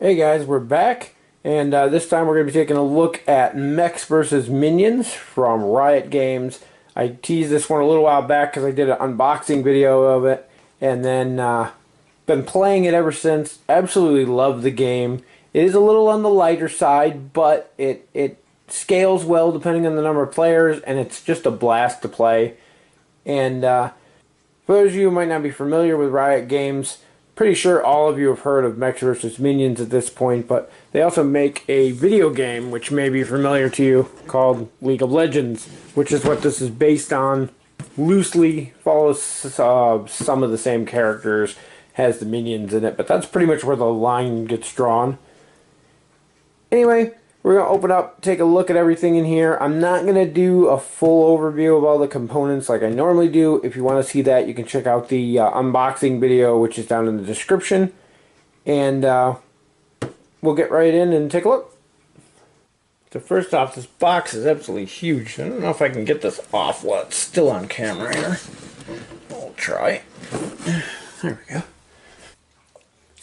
Hey guys, we're back, and this time we're going to be taking a look at Mechs versus Minions from Riot Games. I teased this one a little while back because I did an unboxing video of it, and then been playing it ever since. Absolutely love the game. It is a little on the lighter side, but it scales well depending on the number of players, and it's just a blast to play. And for those of you who might not be familiar with Riot Games, pretty sure all of you have heard of Mechs vs. Minions at this point, but they also make a video game which may be familiar to you called League of Legends, which is what this is based on. Loosely follows some of the same characters, has the minions in it, but that's pretty much where the line gets drawn. Anyway, we're going to open up, take a look at everything in here. I'm not going to do a full overview of all the components like I normally do. If you want to see that, you can check out the unboxing video, which is down in the description. And we'll get right in and take a look. So first off, this box is absolutely huge. I don't know if I can get this off while it's still on camera here. I'll try. There we go.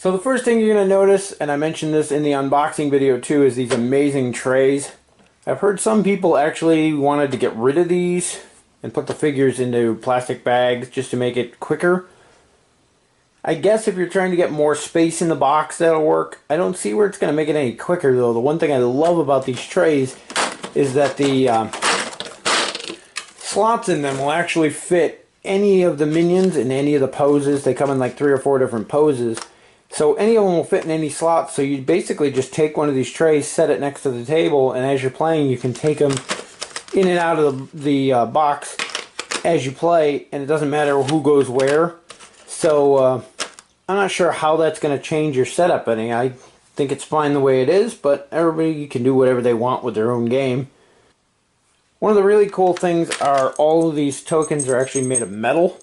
So the first thing you're going to notice, and I mentioned this in the unboxing video too, is these amazing trays. I've heard some people actually wanted to get rid of these and put the figures into plastic bags just to make it quicker. I guess if you're trying to get more space in the box, that'll work. I don't see where it's going to make it any quicker though. The one thing I love about these trays is that the slots in them will actually fit any of the minions in any of the poses. They come in like 3 or 4 different poses. So any of them will fit in any slot, so you basically just take one of these trays, set it next to the table, and as you're playing you can take them in and out of the box as you play, and it doesn't matter who goes where. So I'm not sure how that's going to change your setup any. I think it's fine the way it is, but everybody can do whatever they want with their own game. One of the really cool things are all of these tokens are actually made of metal.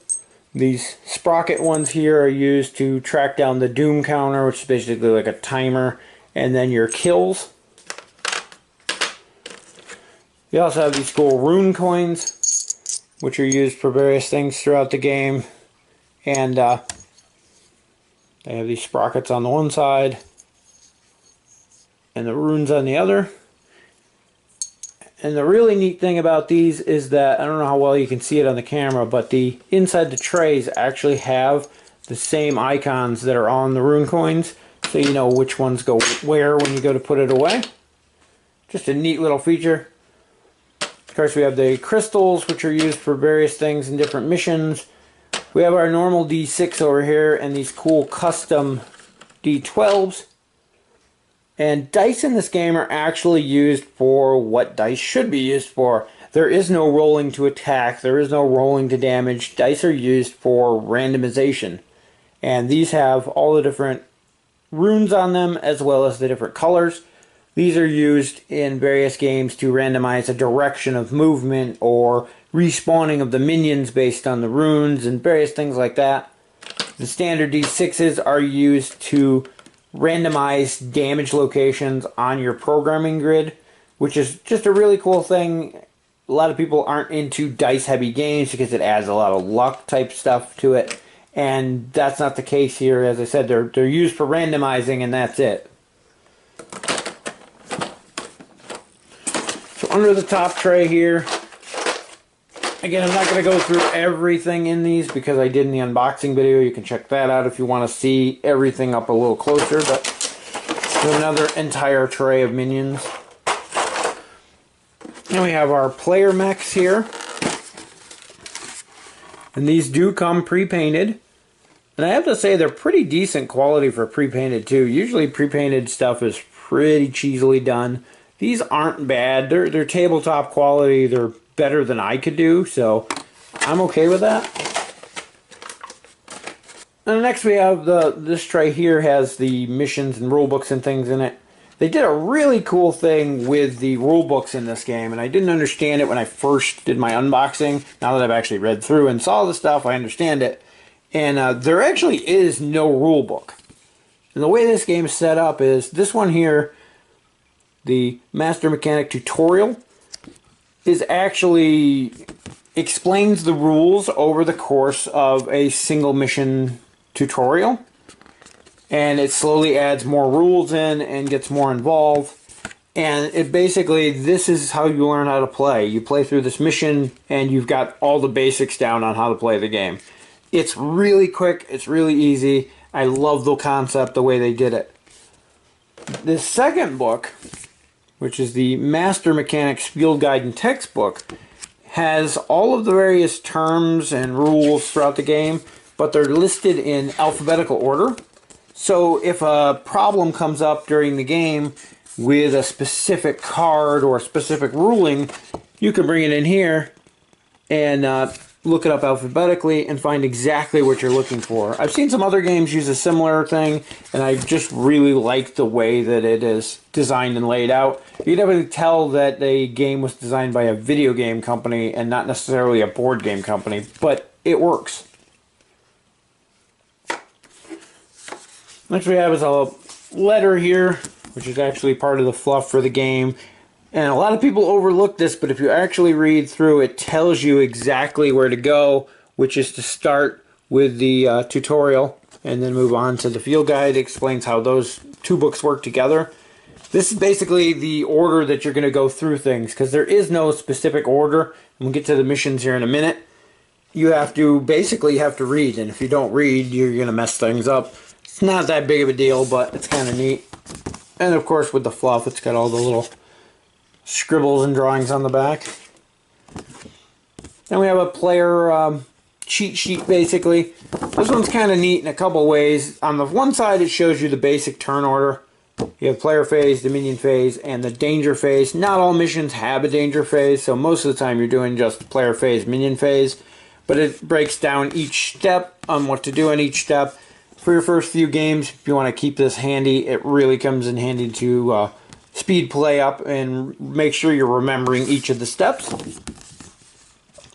These sprocket ones here are used to track down the doom counter, which is basically like a timer, and then your kills. You also have these cool rune coins, which are used for various things throughout the game. And they have these sprockets on the one side, and the runes on the other. And the really neat thing about these is that, I don't know how well you can see it on the camera, but the inside the trays actually have the same icons that are on the rune coins, so you know which ones go where when you go to put it away. Just a neat little feature. Of course, we have the crystals, which are used for various things in different missions. We have our normal D6 over here, and these cool custom D12s. And dice in this game are actually used for what dice should be used for. There is no rolling to attack, there is no rolling to damage. Dice are used for randomization. And these have all the different runes on them as well as the different colors. These are used in various games to randomize a direction of movement or respawning of the minions based on the runes and various things like that. The standard D6s are used to randomize damage locations on your programming grid, which is just a really cool thing. A lot of people aren't into dice heavy games because it adds a lot of luck type stuff to it, and that's not the case here. As I said, they're used for randomizing, and that's it. So under the top tray here, again, I'm not going to go through everything in these because I did in the unboxing video. You can check that out if you want to see everything up a little closer. But there's another entire tray of minions. And we have our player mechs here. And these do come pre-painted. And I have to say they're pretty decent quality for pre-painted too. Usually pre-painted stuff is pretty cheesily done. These aren't bad. They're tabletop quality. They're better than I could do, so I'm okay with that. And next we have this tray here has the missions and rule books and things in it. They did a really cool thing with the rule books in this game, and I didn't understand it when I first did my unboxing. Now that I've actually read through and saw the stuff, I understand it. And there actually is no rule book. And the way this game is set up is this one here, the Master Mechanic Tutorial, is actually explains the rules over the course of a single mission tutorial. and it slowly adds more rules in and gets more involved. And it basically, this is how you learn how to play. You play through this mission and you've got all the basics down on how to play the game. It's really quick, it's really easy. I love the concept, the way they did it. The second book, which is the Master Mechanics Field Guide and Textbook, has all of the various terms and rules throughout the game, but they're listed in alphabetical order. So if a problem comes up during the game with a specific card or a specific ruling, you can bring it in here and look it up alphabetically and find exactly what you're looking for. I've seen some other games use a similar thing, and I just really like the way that it is designed and laid out. You can definitely tell that the game was designed by a video game company and not necessarily a board game company, but it works. Next we have is a letter here, which is actually part of the fluff for the game. And a lot of people overlook this, but if you actually read through, it tells you exactly where to go, which is to start with the tutorial and then move on to the field guide. It explains how those two books work together. This is basically the order that you're going to go through things, because there is no specific order. We'll get to the missions here in a minute. You have to basically have to read, and if you don't read, you're going to mess things up. It's not that big of a deal, but it's kind of neat. And of course, with the fluff, it's got all the little scribbles and drawings on the back. Then we have a player cheat sheet, basically. This one's kind of neat in a couple ways. On the one side, it shows you the basic turn order. You have player phase, the minion phase, and the danger phase. Not all missions have a danger phase, so most of the time you're doing just player phase, minion phase. But it breaks down each step on what to do in each step. For your first few games, if you want to keep this handy, it really comes in handy to speed play up and make sure you're remembering each of the steps.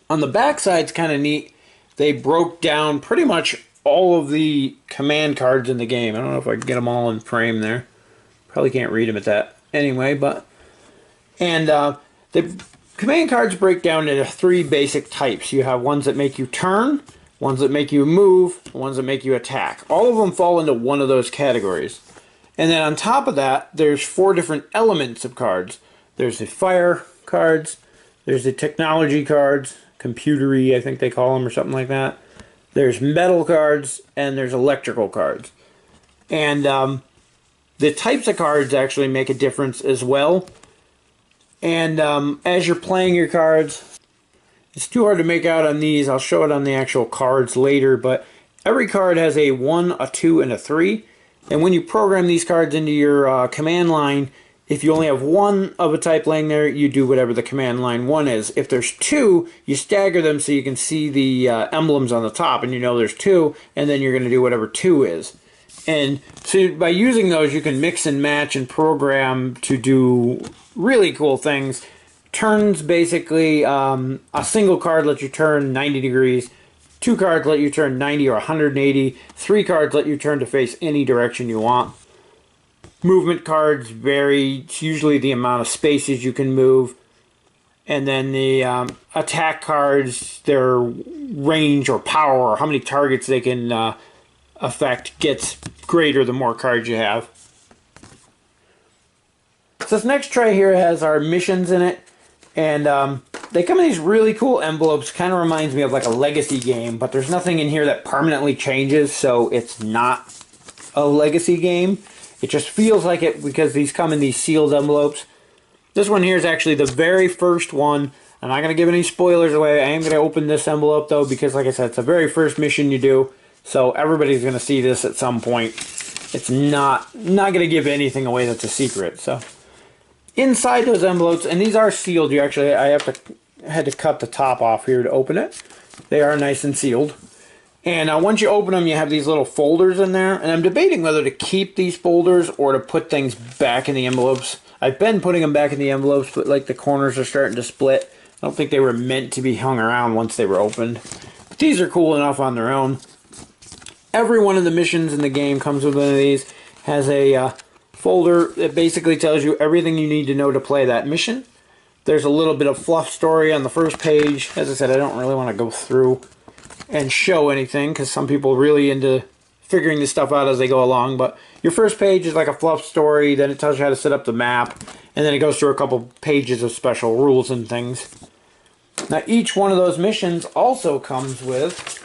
On the back side, it's kind of neat. They broke down pretty much all of the command cards in the game. I don't know if I can get them all in frame there. Probably can't read them at that anyway, but... And the command cards break down into three basic types. You have ones that make you turn, ones that make you move, and ones that make you attack. All of them fall into one of those categories. And then on top of that, there's 4 different elements of cards. There's the fire cards, there's the technology cards, computery, I think they call them, or something like that. There's metal cards, and there's electrical cards. And the types of cards actually make a difference as well. And as you're playing your cards, it's too hard to make out on these. I'll show it on the actual cards later, but every card has a 1, a 2, and a 3. And when you program these cards into your command line, if you only have 1 of a type laying there, you do whatever the command line 1 is. If there's 2, you stagger them so you can see the emblems on the top, and you know there's 2, and then you're going to do whatever 2 is. And so by using those, you can mix and match and program to do really cool things. Turns, basically, a single card lets you turn 90 degrees. 2 cards let you turn 90 or 180. 3 cards let you turn to face any direction you want. Movement cards vary. It's usually the amount of spaces you can move. And then the attack cards, their range or power, or how many targets they can affect, gets greater the more cards you have. So this next tray here has our missions in it. And they come in these really cool envelopes. Kind of reminds me of like a legacy game, but there's nothing in here that permanently changes, so it's not a legacy game. It just feels like it because these come in these sealed envelopes. This one here is actually the very first one. I'm not going to give any spoilers away. I am going to open this envelope though, because like I said, it's the very first mission you do, so everybody's going to see this at some point. It's not going to give anything away that's a secret. So inside those envelopes, and these are sealed. I had to cut the top off here to open it. They are nice and sealed. And once you open them, you have these little folders in there. And I'm debating whether to keep these folders or to put things back in the envelopes. I've been putting them back in the envelopes, but like the corners are starting to split. I don't think they were meant to be hung around once they were opened. But these are cool enough on their own. Every one of the missions in the game comes with one of these. Has a folder that basically tells you everything you need to know to play that mission. There's a little bit of fluff story on the first page. As I said, I don't really want to go through and show anything because some people are really into figuring this stuff out as they go along. But your first page is like a fluff story, then it tells you how to set up the map, and then it goes through a couple pages of special rules and things. Now each one of those missions also comes with,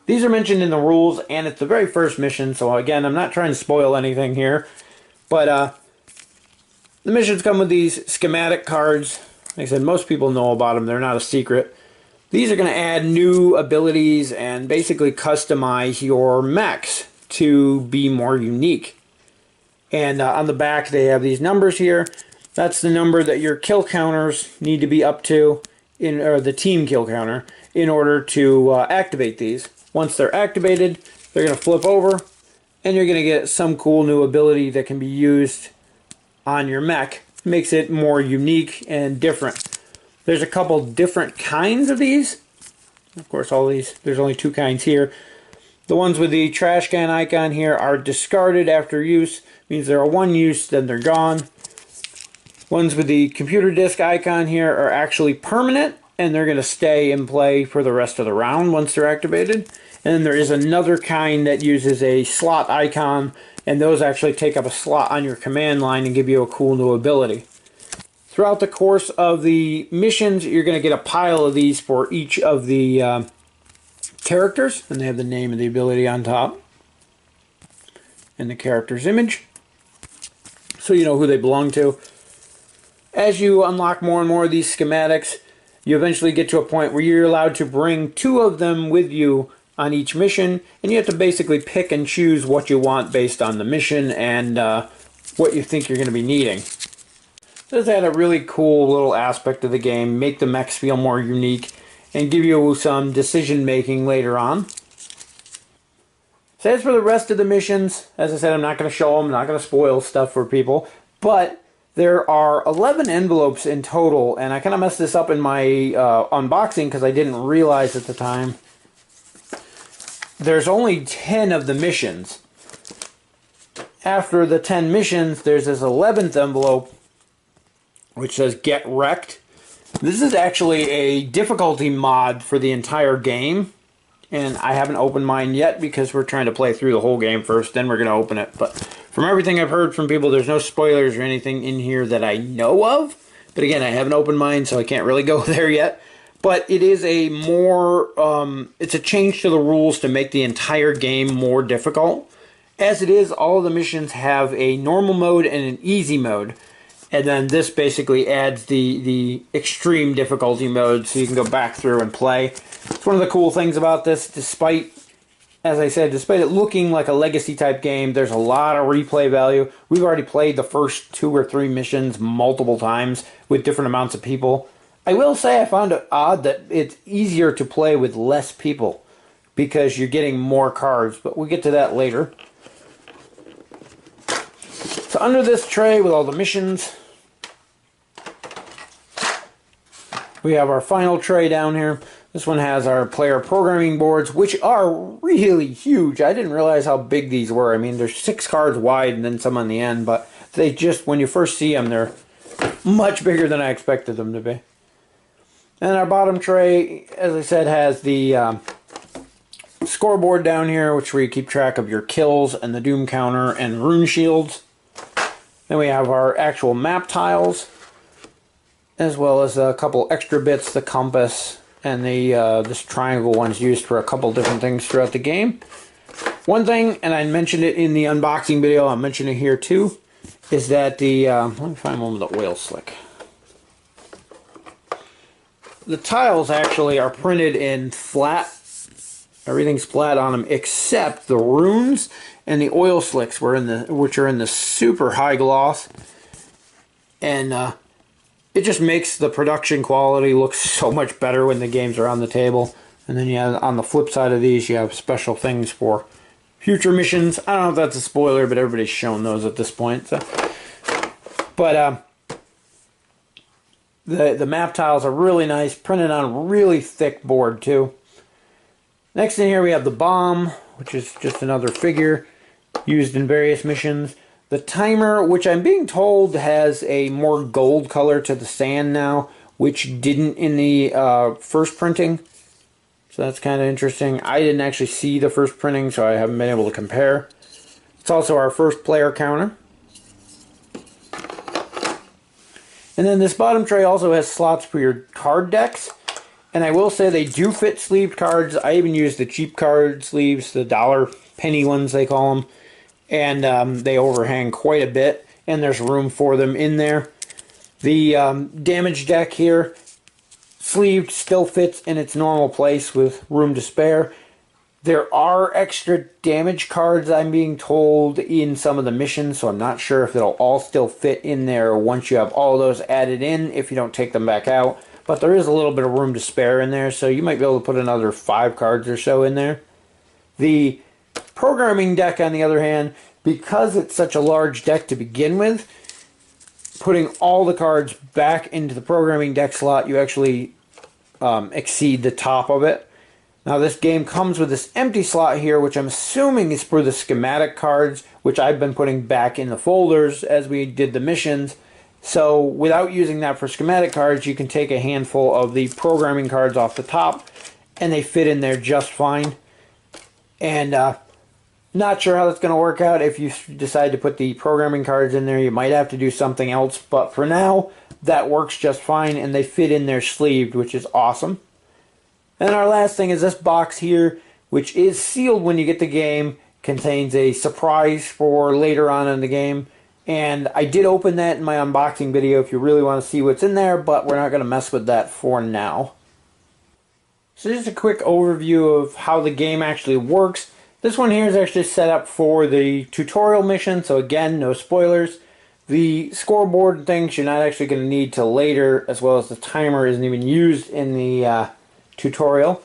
these are mentioned in the rules, and it's the very first mission, so again, I'm not trying to spoil anything here, but the missions come with these schematic cards. Like I said, most people know about them, they're not a secret. These are going to add new abilities and basically customize your mechs to be more unique. And on the back they have these numbers here. That's the number that your kill counters need to be up to, or the team kill counter, in order to activate these. Once they're activated, they're going to flip over, and you're going to get some cool new ability that can be used on your mech. Makes it more unique and different. There's a couple different kinds of these. Of course, all these, there's only two kinds here. The ones with the trash can icon here are discarded after use. Means they're a one use, then they're gone. Ones with the computer disk icon here are actually permanent, and they're going to stay in play for the rest of the round once they're activated. And then there is another kind that uses a slot icon, and those actually take up a slot on your command line and give you a cool new ability. Throughout the course of the missions, you're going to get a pile of these for each of the characters, and they have the name of the ability on top and the character's image, so you know who they belong to. As you unlock more and more of these schematics, you eventually get to a point where you're allowed to bring two of them with you on each mission, and you have to basically pick and choose what you want based on the mission and what you think you're going to be needing. Does add a really cool little aspect of the game, make the mechs feel more unique, and give you some decision making later on. So as for the rest of the missions, as I said, I'm not going to show them, I'm not going to spoil stuff for people, but there are 11 envelopes in total, and I kind of messed this up in my unboxing because I didn't realize at the time. There's only 10 of the missions. After the 10 missions, there's this 11th envelope which says Get Wrecked. This is actually a difficulty mod for the entire game, and I haven't opened mine yet because we're trying to play through the whole game first, then we're going to open it. But from everything I've heard from people, there's no spoilers or anything in here that I know of. But again, I haven't opened mine, so I can't really go there yet. But it is a more, it's a change to the rules to make the entire game more difficult. As it is, all of the missions have a normal mode and an easy mode. And then this basically adds the extreme difficulty mode so you can go back through and play. It's one of the cool things about this, despite, as I said, despite it looking like a legacy type game, there's a lot of replay value. We've already played the first 2 or 3 missions multiple times with different amounts of people. I will say I found it odd that it's easier to play with less people because you're getting more cards, but we'll get to that later. So under this tray with all the missions, we have our final tray down here. This one has our player programming boards, which are really huge. I didn't realize how big these were. I mean, there's 6 cards wide and then some on the end, but they just, when you first see them, they're much bigger than I expected them to be. And our bottom tray, as I said, has the scoreboard down here, which where you keep track of your kills and the doom counter and rune shields. Then we have our actual map tiles, as well as a couple extra bits, the compass, and the this triangle one's used for a couple different things throughout the game. One thing, and I mentioned it in the unboxing video, I'll mention it here too, is that the, let me find one with the oil slick. The tiles actually are printed in flat. Everything's flat on them except the runes and the oil slicks, which are in the super high gloss. And it just makes the production quality look so much better when the games are on the table. And then you have, on the flip side of these, you have special things for future missions. I don't know if that's a spoiler, but everybody's shown those at this point. So. But the map tiles are really nice, printed on a really thick board too. Next in here we have the bomb, which is just another figure used in various missions. The timer, which I'm being told has a more gold color to the sand now, which didn't in the first printing. So that's kind of interesting. I didn't actually see the first printing, so I haven't been able to compare. It's also our first player counter. And then this bottom tray also has slots for your card decks. And I will say they do fit sleeved cards. I even use the cheap card sleeves, the dollar penny ones they call them. And they overhang quite a bit. And there's room for them in there. The damage deck here, sleeved, still fits in its normal place with room to spare. There are extra damage cards, I'm being told, in some of the missions, so I'm not sure if it'll all still fit in there once you have all those added in, if you don't take them back out. But there is a little bit of room to spare in there, so you might be able to put another 5 cards or so in there. The programming deck, on the other hand, because it's such a large deck to begin with, putting all the cards back into the programming deck slot, you actually exceed the top of it. Now this game comes with this empty slot here, which I'm assuming is for the schematic cards, which I've been putting back in the folders as we did the missions. So without using that for schematic cards, you can take a handful of the programming cards off the top, and they fit in there just fine. And not sure how that's going to work out. If you decide to put the programming cards in there, you might have to do something else. But for now, that works just fine, and they fit in there sleeved, which is awesome. And our last thing is this box here, which is sealed when you get the game, contains a surprise for later on in the game. And I did open that in my unboxing video if you really want to see what's in there, but we're not going to mess with that for now. So just a quick overview of how the game actually works. This one here is actually set up for the tutorial mission, so again, no spoilers. The scoreboard and things you're not actually going to need till later, as well as the timer isn't even used in the tutorial.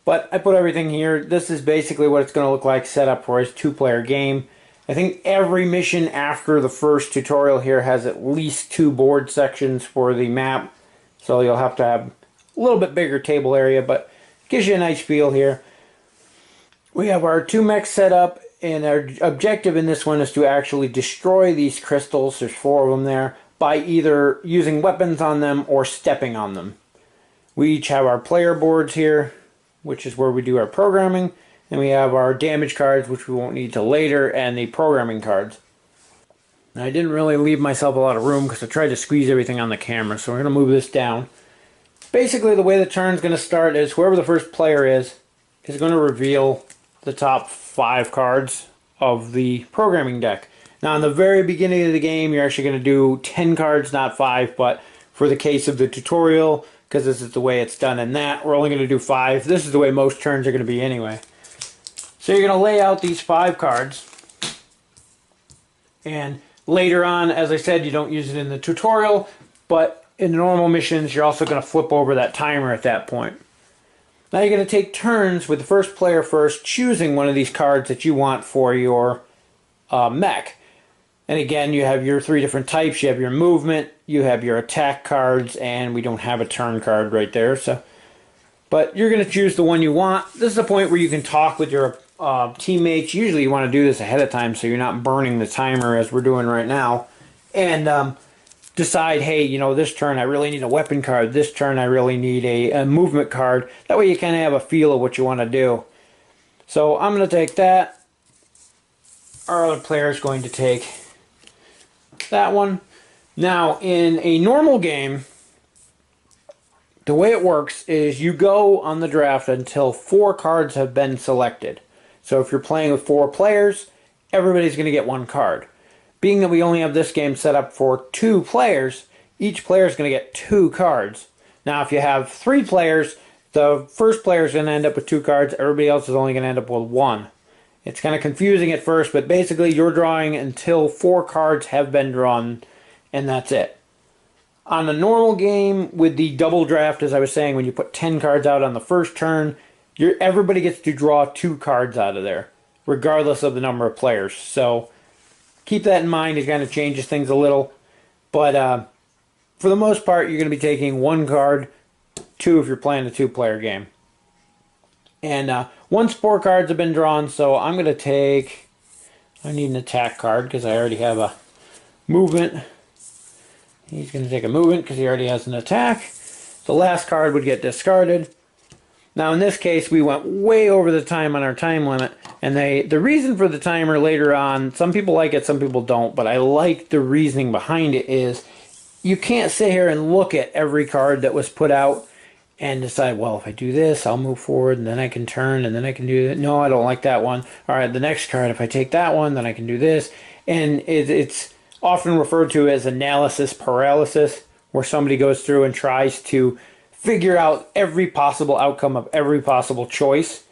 But I put everything here. This is basically what it's going to look like set up for a 2-player game. I think every mission after the first tutorial here has at least 2 board sections for the map. So you'll have to have a little bit bigger table area, but it gives you a nice feel here. We have our 2 mechs set up, and our objective in this one is to actually destroy these crystals, there's 4 of them there, by either using weapons on them or stepping on them. We each have our player boards here, which is where we do our programming, and we have our damage cards, which we won't need till later, and the programming cards. Now, I didn't really leave myself a lot of room because I tried to squeeze everything on the camera, so we're going to move this down. Basically, the way the turn's going to start is whoever the first player is going to reveal the top 5 cards of the programming deck. Now, in the very beginning of the game, you're actually going to do 10 cards, not 5, but for the case of the tutorial, because this is the way it's done in that, we're only going to do 5. This is the way most turns are going to be anyway. So you're going to lay out these 5 cards, and later on, as I said, you don't use it in the tutorial, but in the normal missions, you're also going to flip over that timer at that point. Now you're going to take turns with the first player first, choosing one of these cards that you want for your mech. And again, you have your 3 different types. You have your movement, you have your attack cards, and we don't have a turn card right there. But you're going to choose the one you want. This is the point where you can talk with your teammates. Usually you want to do this ahead of time so you're not burning the timer as we're doing right now. And decide, hey, you know, this turn I really need a weapon card. This turn I really need a movement card. That way you kind of have a feel of what you want to do. So I'm going to take that. Our other player is going to take that one. Now, in a normal game, the way it works is you go on the draft until 4 cards have been selected. So if you're playing with 4 players, everybody's going to get 1 card. Being that we only have this game set up for 2 players, each player is going to get 2 cards. Now, if you have 3 players, the first player is going to end up with 2 cards. Everybody else is only going to end up with 1. It's kind of confusing at first, but basically you're drawing until 4 cards have been drawn, and that's it. On a normal game with the double draft, as I was saying, when you put 10 cards out on the first turn, everybody gets to draw 2 cards out of there, regardless of the number of players. So keep that in mind. It kind of changes things a little. But for the most part, you're going to be taking 1 card, 2 if you're playing a 2-player game. And once 4 cards have been drawn, so I'm going to take... I need an attack card because I already have a movement. He's going to take a movement because he already has an attack. The last card would get discarded. Now in this case, we went way over the time on our time limit, and the reason for the timer later on, some people like it, some people don't, but I like the reasoning behind it is you can't sit here and look at every card that was put out and decide, well, if I do this, I'll move forward, and then I can turn, and then I can do that. No, I don't like that one. All right, the next card, if I take that one, then I can do this. And it's often referred to as analysis paralysis, where somebody goes through and tries to figure out every possible outcome of every possible choice.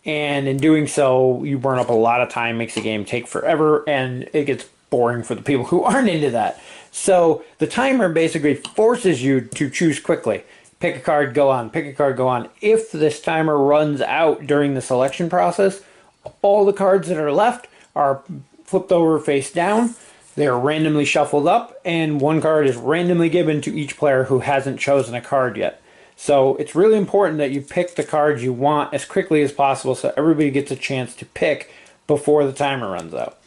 And in doing so, you burn up a lot of time, makes the game take forever, and it gets boring for the people who aren't into that. So the timer basically forces you to choose quickly. Pick a card, go on. Pick a card, go on. If this timer runs out during the selection process, all the cards that are left are flipped over face down. They're randomly shuffled up, and one card is randomly given to each player who hasn't chosen a card yet. So it's really important that you pick the cards you want as quickly as possible so everybody gets a chance to pick before the timer runs out.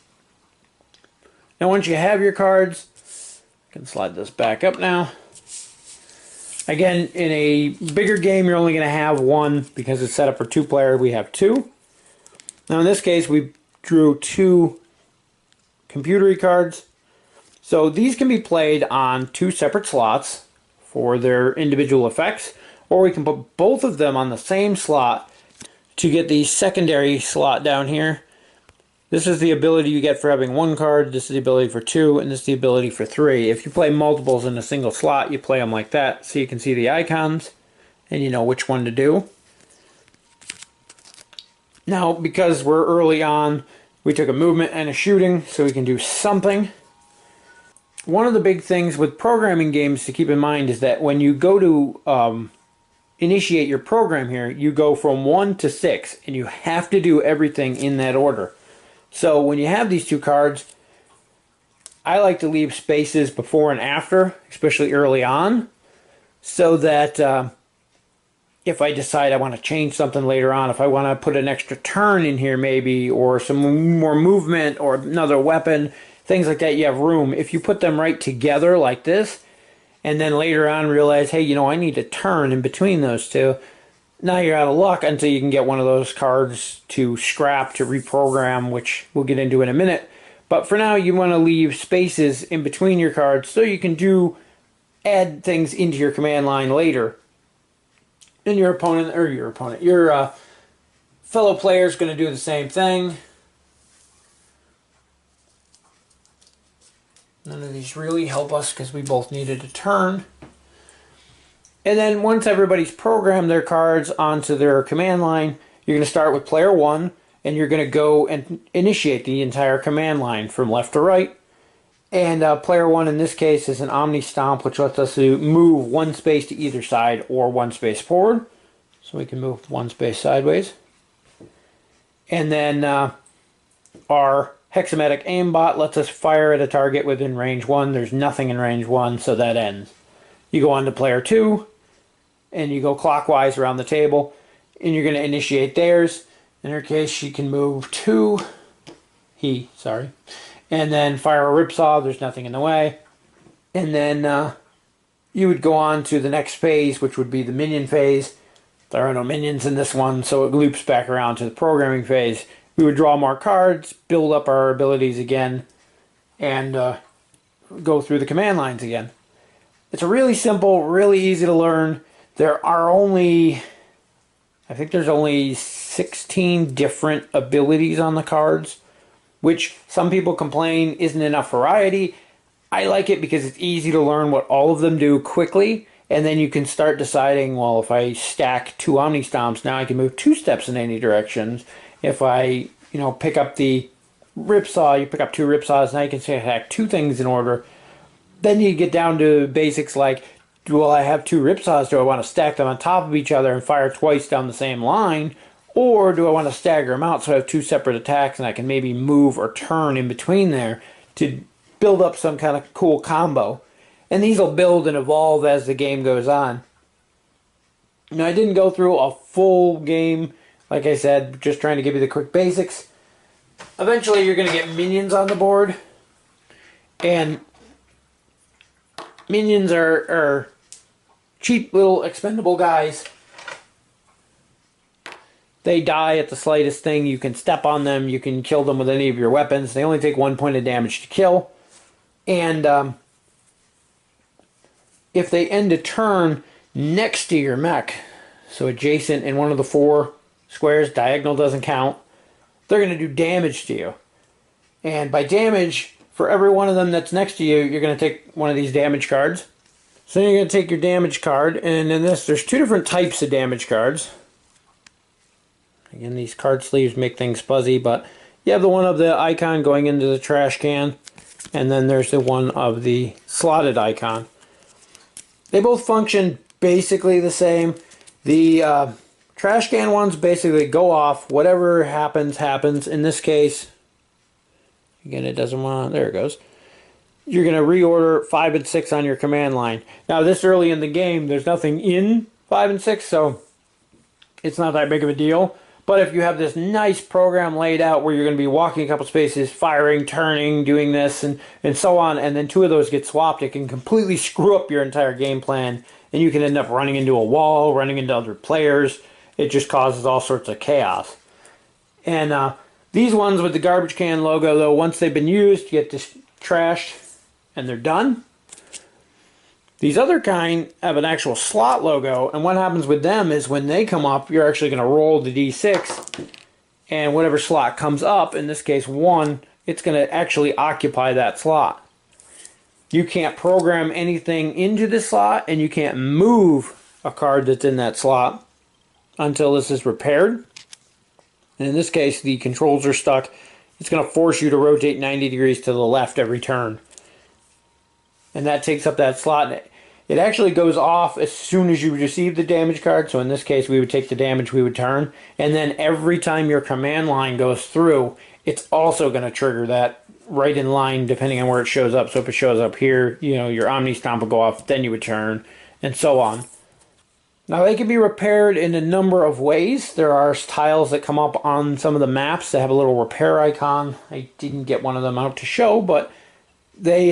Now once you have your cards, I can slide this back up now. Again, in a bigger game, you're only going to have one because it's set up for 2 player. We have 2. Now in this case, we drew 2 computery cards. So these can be played on 2 separate slots for their individual effects, or we can put both of them on the same slot to get the secondary slot down here. This is the ability you get for having 1 card, this is the ability for 2, and this is the ability for 3. If you play multiples in a single slot, you play them like that, so you can see the icons, and you know which one to do. Now, because we're early on, we took a movement and a shooting, so we can do something. One of the big things with programming games to keep in mind is that when you go to initiate your program here, you go from 1 to 6, and you have to do everything in that order. So when you have these 2 cards, I like to leave spaces before and after, especially early on, so that if I decide I want to change something later on, if I want to put an extra turn in here maybe, or some more movement, or another weapon, things like that, you have room. If you put them right together like this, and then later on realize, hey, you know, I need to turn in between those 2, now you're out of luck until you can get one of those cards to scrap, to reprogram, which we'll get into in a minute. But for now, you want to leave spaces in between your cards so you can add things into your command line later. And your fellow player is going to do the same thing. None of these really help us because we both needed a turn. And then once everybody's programmed their cards onto their command line, you're going to start with player 1, and you're going to go and initiate the entire command line from left to right. And player 1 in this case is an Omni Stomp, which lets us move 1 space to either side or 1 space forward. So we can move 1 space sideways. And then our Hexametic Aimbot lets us fire at a target within range 1. There's nothing in range 1, so that ends. You go on to player 2, and you go clockwise around the table, and you're going to initiate theirs. In her case, she can move 2, and then fire a Ripsaw. There's nothing in the way. And then you would go on to the next phase, which would be the minion phase. There are no minions in this one, so it loops back around to the programming phase. We would draw more cards, build up our abilities again, and go through the command lines again. It's really simple, really easy to learn. There are only, I think there's only 16 different abilities on the cards, which some people complain isn't enough variety. I like it because it's easy to learn what all of them do quickly, and then you can start deciding, well, if I stack 2 Omni Stomps, now I can move 2 steps in any directions. If I, pick up the Ripsaw, you pick up 2 Ripsaws, now you can stack 2 things in order. Then you get down to basics like, well, I have 2 Ripsaws, do I want to stack them on top of each other and fire twice down the same line? Or do I want to stagger them out so I have 2 separate attacks and I can maybe move or turn in between there to build up some kind of cool combo? And these will build and evolve as the game goes on. Now, I didn't go through a full game, like I said, just trying to give you the quick basics. Eventually, you're going to get minions on the board. And minions are cheap little expendable guys They die at the slightest thing. You can step on them. You can kill them with any of your weapons. They only take 1 point of damage to kill. And if they end a turn next to your mech, so adjacent in one of the 4 squares, diagonal doesn't count, they're going to do damage to you. And by damage, for every one of them that's next to you, you're going to take one of these damage cards. So you're going to take your damage card, and in this, there's 2 different types of damage cards. Again, these card sleeves make things fuzzy, but you have the one of the icon going into the trash can, and then there's the one of the slotted icon. They both function basically the same. The trash can ones basically go off. Whatever happens, happens. In this case, again, it doesn't want to, there it goes. You're going to reorder 5 and 6 on your command line. Now, this early in the game, there's nothing in 5 and 6, so it's not that big of a deal. But if you have this nice program laid out where you're going to be walking a couple spaces, firing, turning, doing this, and so on, and then 2 of those get swapped, it can completely screw up your entire game plan, and you can end up running into a wall, running into other players. It just causes all sorts of chaos. And these ones with the garbage can logo, though, once they've been used, you get this trashed, and they're done. These other kind have an actual slot logo, and what happens with them is when they come up, you're actually going to roll the D6, and whatever slot comes up, in this case 1, it's going to actually occupy that slot. You can't program anything into the slot, and you can't move a card that's in that slot until this is repaired. And in this case, the controls are stuck. It's going to force you to rotate 90 degrees to the left every turn. And that takes up that slot. It actually goes off as soon as you receive the damage card. So in this case, we would take the damage, we would turn. And then every time your command line goes through, it's also going to trigger that right in line, depending on where it shows up. So if it shows up here, you know, your Omni Stomp will go off, then you would turn, and so on. Now, they can be repaired in a number of ways. There are tiles that come up on some of the maps that have a little repair icon. I didn't get one of them out to show, but they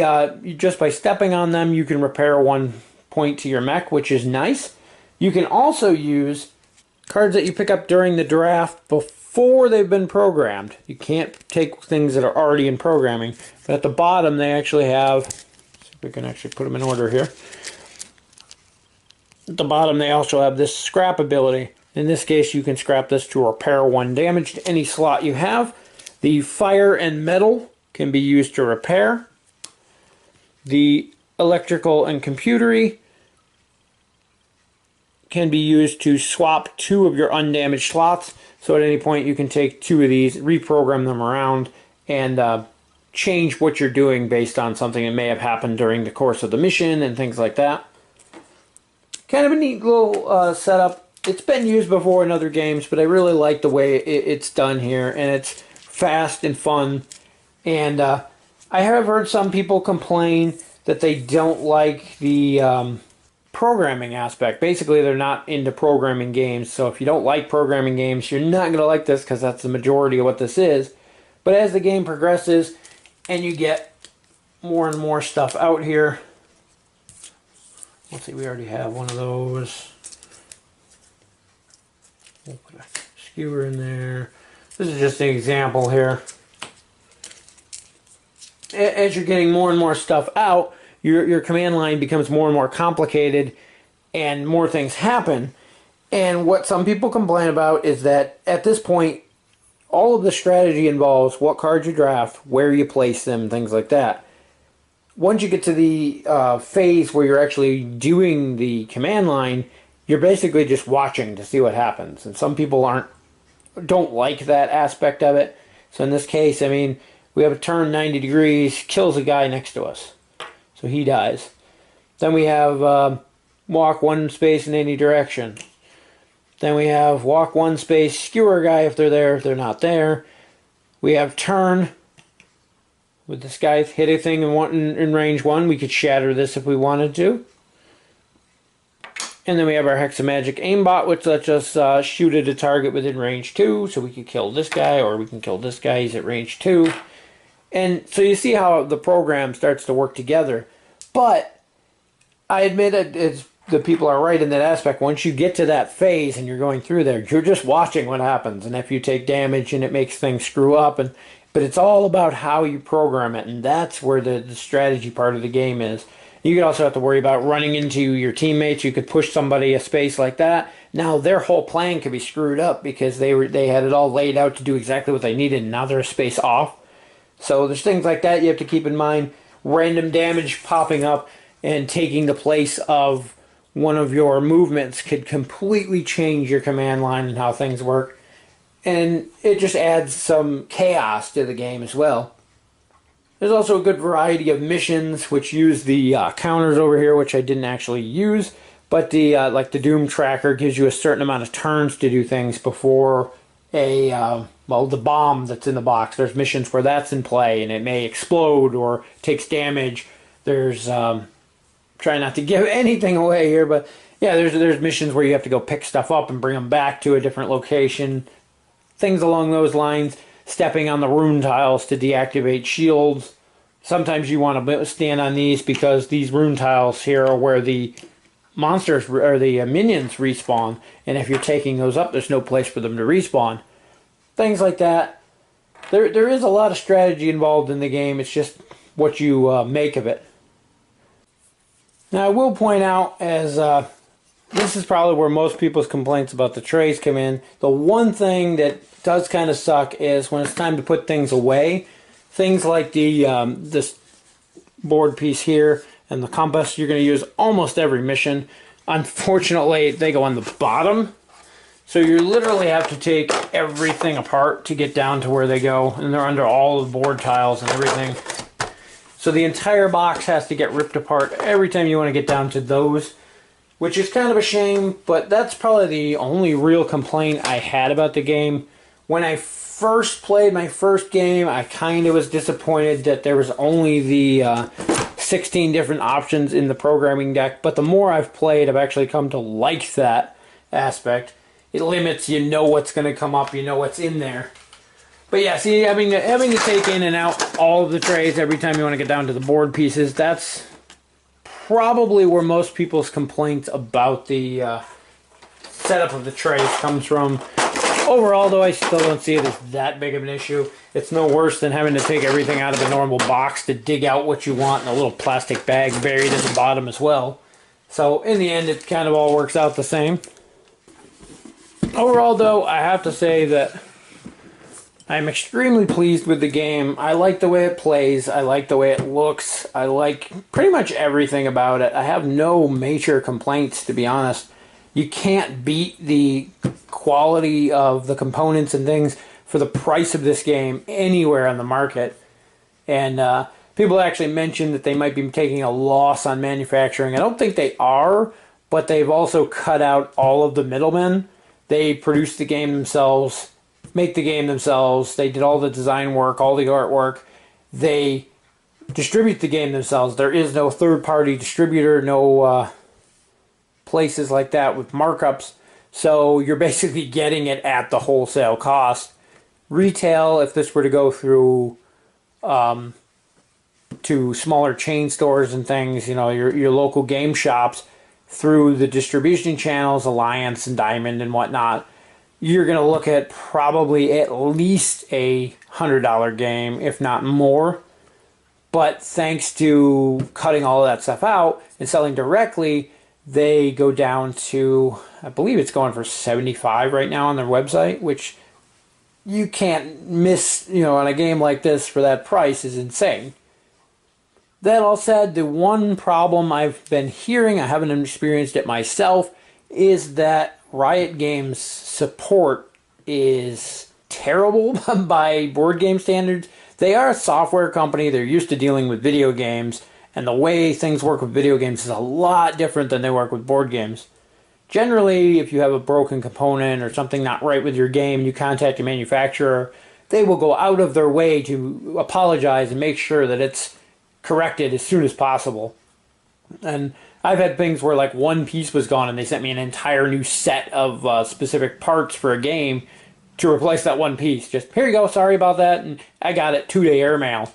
just by stepping on them, you can repair 1 point to your mech, which is nice. You can also use cards that you pick up during the draft before they've been programmed. You can't take things that are already in programming, but at the bottom they actually have, let's see if we can actually put them in order here. At the bottom they also have this scrap ability. In this case, you can scrap this to repair 1 damage to any slot you have. The fire and metal can be used to repair. The electrical and computery can be used to swap 2 of your undamaged slots. So at any point you can take 2 of these, reprogram them around, and change what you're doing based on something that may have happened during the course of the mission and things like that. Kind of a neat little setup. It's been used before in other games, but I really like the way it's done here, and it's fast and fun. And I have heard some people complain that they don't like the programming aspect. Basically, they're not into programming games, so if you don't like programming games, you're not going to like this because that's the majority of what this is. But as the game progresses and you get more and more stuff out here, let's see, we already have one of those. We'll put a skewer in there. This is just an example here. As you're getting more and more stuff out, your command line becomes more and more complicated and more things happen. And what some people complain about is that at this point, all of the strategy involves what cards you draft, where you place them, things like that. Once you get to the phase where you're actually doing the command line, you're basically just watching to see what happens. And some people don't like that aspect of it. So in this case, I mean, we have a turn 90 degrees, kills a guy next to us. So he dies. Then we have walk 1 space in any direction. Then we have walk 1 space, skewer a guy if they're there, if they're not there. We have turn. With this guy hit a thing in range 1, we could shatter this if we wanted to. And then we have our Hexamagic aimbot, which lets us shoot at a target within range 2. So we could kill this guy, or we can kill this guy, he's at range 2. And so you see how the program starts to work together. But I admit it's the people are right in that aspect. Once you get to that phase and you're going through there, you're just watching what happens. And if you take damage and it makes things screw up, but it's all about how you program it, and that's where the strategy part of the game is. You could also have to worry about running into your teammates. You could push somebody a space like that. Now their whole plan could be screwed up because they had it all laid out to do exactly what they needed, and now they're a space off. So there's things like that you have to keep in mind. Random damage popping up and taking the place of one of your movements could completely change your command line and how things work. And it just adds some chaos to the game as well. There's also a good variety of missions which use the counters over here, which I didn't actually use. But the like the Doom tracker gives you a certain amount of turns to do things before a well, the bomb that's in the box. There's missions where that's in play and it may explode or takes damage. There's try not to give anything away here, but yeah, there's missions where you have to go pick stuff up and bring them back to a different location. Things along those lines. Stepping on the rune tiles to deactivate shields. Sometimes you want to stand on these because these rune tiles here are where the monsters or the minions respawn, and if you're taking those up, there's no place for them to respawn. Things like that. There is a lot of strategy involved in the game. It's just what you make of it. Now I will point out, as this is probably where most people's complaints about the trays come in, the one thing that does kind of suck is when it's time to put things away. Things like the this board piece here and the compass you're going to use almost every mission. Unfortunately, they go on the bottom. So you literally have to take everything apart to get down to where they go. And they're under all the board tiles and everything. So the entire box has to get ripped apart every time you want to get down to those. Which is kind of a shame, but that's probably the only real complaint I had about the game. When I first played my first game, I kind of was disappointed that there was only the 16 different options in the programming deck. But the more I've played, I've actually come to like that aspect. It limits, you know what's going to come up, you know what's in there. But yeah, see, having to take in and out all of the trays every time you want to get down to the board pieces, that's probably where most people's complaints about the setup of the trays comes from. Overall, though, I still don't see it as that big of an issue. It's no worse than having to take everything out of a normal box to dig out what you want in a little plastic bag buried at the bottom as well. So, in the end, it kind of all works out the same. Overall, though, I have to say that I'm extremely pleased with the game. I like the way it plays. I like the way it looks. I like pretty much everything about it. I have no major complaints, to be honest. You can't beat the quality of the components and things for the price of this game anywhere on the market. And people actually mentioned that they might be taking a loss on manufacturing. I don't think they are, but they've also cut out all of the middlemen. They produce the game themselves, make the game themselves. They did all the design work, all the artwork. They distribute the game themselves. There is no third-party distributor, no places like that with markups. So you're basically getting it at the wholesale cost. Retail, if this were to go through to smaller chain stores and things, you know, your local game shops, through the distribution channels, Alliance and Diamond and whatnot, you're going to look at probably at least a $100 game, if not more. But thanks to cutting all of that stuff out and selling directly, they go down to, I believe it's going for $75 right now on their website, which you can't miss, you know, on a game like this for that price is insane. That all said, the one problem I've been hearing, I haven't experienced it myself, is that Riot Games support is terrible by board game standards. They are a software company. They're used to dealing with video games, and the way things work with video games is a lot different than they work with board games. Generally, if you have a broken component or something not right with your game, you contact your manufacturer, they will go out of their way to apologize and make sure that it's corrected as soon as possible. And I've had things where like one piece was gone and they sent me an entire new set of specific parts for a game to replace that one piece. Just, here you go, sorry about that, and I got it 2-day airmail.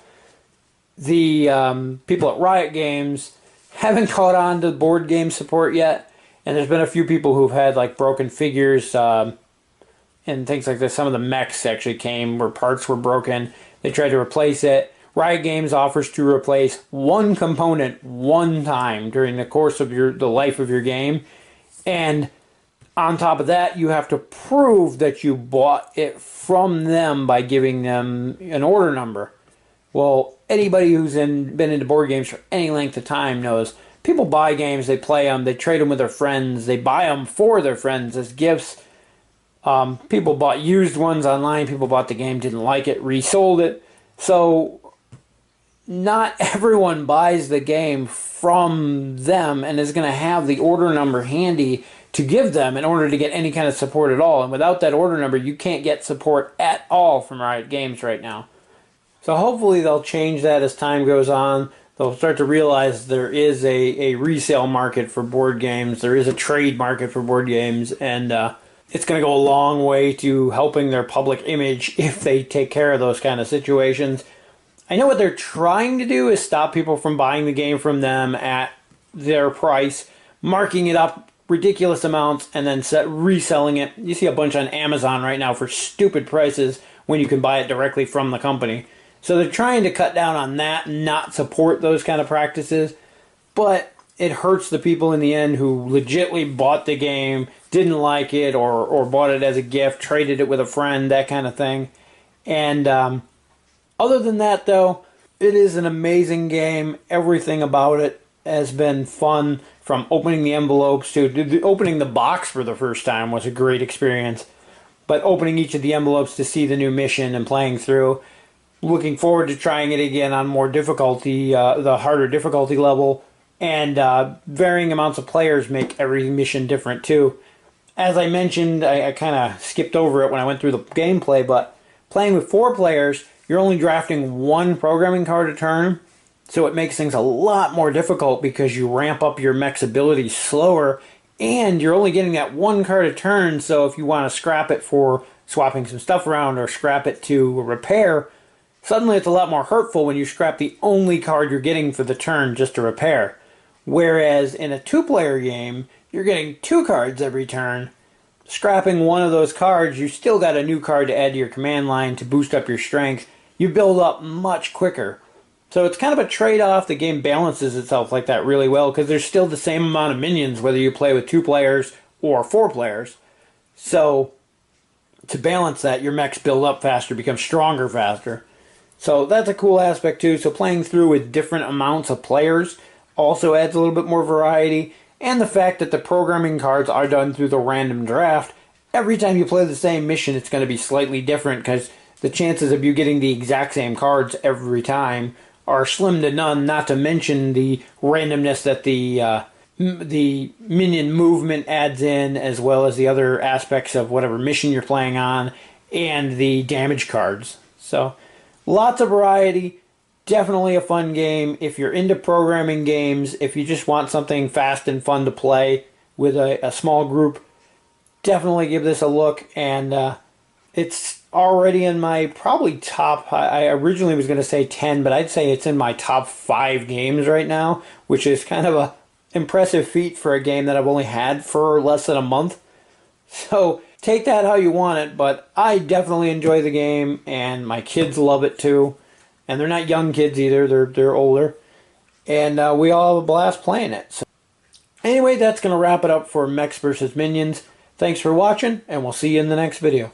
The people at Riot Games Haven't caught on to board game support yet, and there's been a few people who've had like broken figures and things like this. Some of the mechs actually came where parts were broken. They tried to replace it. Riot Games offers to replace one component one time during the course of the life of your game, and on top of that, you have to prove that you bought it from them by giving them an order number. Well, anybody who's been into board games for any length of time knows people buy games, they play them, they trade them with their friends, they buy them for their friends as gifts. People bought used ones online, people bought the game, didn't like it, resold it. So not everyone buys the game from them and is going to have the order number handy to give them in order to get any kind of support at all. And without that order number, you can't get support at all from Riot Games right now. So hopefully they'll change that as time goes on. They'll start to realize there is a resale market for board games. There is a trade market for board games. And it's going to go a long way to helping their public image if they take care of those kind of situations. I know what they're trying to do is stop people from buying the game from them at their price, marking it up ridiculous amounts, and then reselling it. You see a bunch on Amazon right now for stupid prices when you can buy it directly from the company. So they're trying to cut down on that and not support those kind of practices, but it hurts the people in the end who legitimately bought the game, didn't like it, or bought it as a gift, traded it with a friend, that kind of thing. And other than that, though, it is an amazing game. Everything about it has been fun, from opening the envelopes to opening the box for the first time was a great experience. But opening each of the envelopes to see the new mission and playing through. Looking forward to trying it again on more difficulty, the harder difficulty level. And varying amounts of players make every mission different too. As I mentioned, I kind of skipped over it when I went through the gameplay, but playing with 4 players, you're only drafting 1 programming card a turn. So it makes things a lot more difficult because you ramp up your mech's ability slower, and you're only getting that 1 card a turn. So if you want to scrap it for swapping some stuff around or scrap it to repair, suddenly it's a lot more hurtful when you scrap the only card you're getting for the turn just to repair. Whereas in a 2-player game, you're getting 2 cards every turn. Scrapping one of those cards, you still got a new card to add to your command line to boost up your strength. You build up much quicker. So it's kind of a trade-off. The game balances itself like that really well because there's still the same amount of minions whether you play with 2 players or 4 players. So to balance that, your mechs build up faster, become stronger faster. So that's a cool aspect too. So playing through with different amounts of players also adds a little bit more variety. And the fact that the programming cards are done through the random draft, every time you play the same mission it's going to be slightly different because the chances of you getting the exact same cards every time are slim to none, not to mention the randomness that the minion movement adds in, as well as the other aspects of whatever mission you're playing on, and the damage cards. So, lots of variety. Definitely a fun game. If you're into programming games, if you just want something fast and fun to play with a small group, definitely give this a look. And it's already in my probably top, I originally was going to say 10, but I'd say it's in my top 5 games right now, which is kind of a impressive feat for a game that I've only had for less than a month. So take that how you want it, but I definitely enjoy the game, and my kids love it too. And they're not young kids either, they're older. And we all have a blast playing it. So anyway, that's going to wrap it up for Mechs vs. Minions. Thanks for watching, and we'll see you in the next video.